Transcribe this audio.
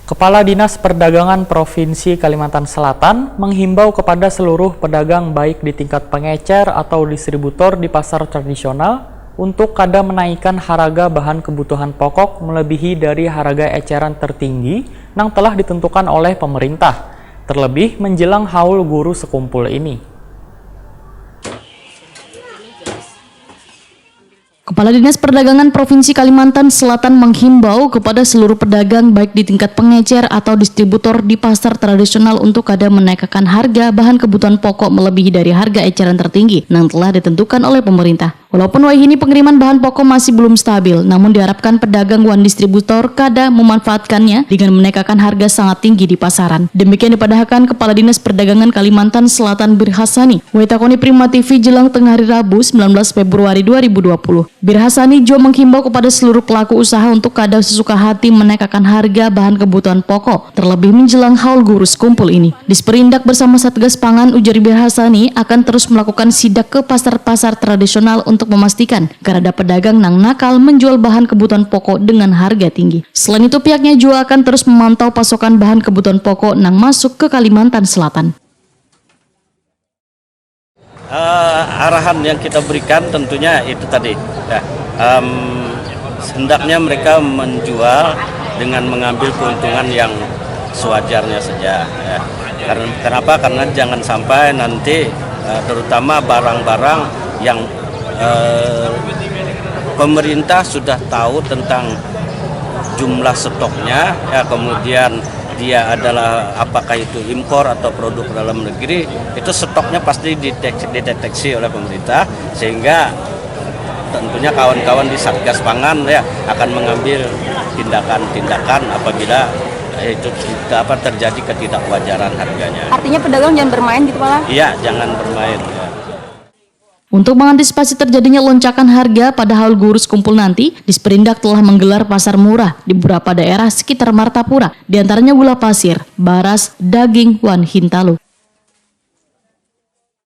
Kepala Dinas Perdagangan Provinsi Kalimantan Selatan menghimbau kepada seluruh pedagang baik di tingkat pengecer atau distributor di pasar tradisional untuk kada menaikkan harga bahan kebutuhan pokok melebihi dari harga eceran tertinggi yang telah ditentukan oleh pemerintah, terlebih menjelang haul guru sekumpul ini. Kepala Dinas Perdagangan Provinsi Kalimantan Selatan menghimbau kepada seluruh pedagang baik di tingkat pengecer atau distributor di pasar tradisional untuk kada menaikkan harga bahan kebutuhan pokok melebihi dari harga eceran tertinggi yang telah ditentukan oleh pemerintah. Walaupun wahini pengiriman bahan pokok masih belum stabil, namun diharapkan pedagang wan distributor kada memanfaatkannya dengan menaikkan harga sangat tinggi di pasaran. Demikian dipadahkan Kepala Dinas Perdagangan Kalimantan Selatan Bir Hassani, Waitakoni Prima TV jelang tengah hari Rabu 19 Februari 2020. Bir Hassani juga menghimbau kepada seluruh pelaku usaha untuk kada sesuka hati menaikkan harga bahan kebutuhan pokok, terlebih menjelang haul guru sekumpul ini. Disperindak bersama Satgas Pangan, ujar Bir Hassani akan terus melakukan sidak ke pasar-pasar tradisional untuk memastikan agar ada pedagang yang nakal menjual bahan kebutuhan pokok dengan harga tinggi. Selain itu, pihaknya juga akan terus memantau pasokan bahan kebutuhan pokok yang masuk ke Kalimantan Selatan. Arahan yang kita berikan tentunya itu tadi ya, hendaknya mereka menjual dengan mengambil keuntungan yang sewajarnya saja ya. Kenapa? Karena jangan sampai nanti terutama barang-barang yang pemerintah sudah tahu tentang jumlah stoknya ya, kemudian dia adalah apakah itu impor atau produk dalam negeri, itu stoknya pasti dideteksi oleh pemerintah, sehingga tentunya kawan-kawan di Satgas Pangan ya akan mengambil tindakan-tindakan apabila itu dapat terjadi ketidakwajaran harganya. Artinya pedagang jangan bermain gitu Pak? Iya, jangan bermain ya. Untuk mengantisipasi terjadinya lonjakan harga pada haul guru sekumpul nanti, Disperindak telah menggelar pasar murah di beberapa daerah sekitar Martapura, diantaranya gula pasir, baras, daging, wan hintalu.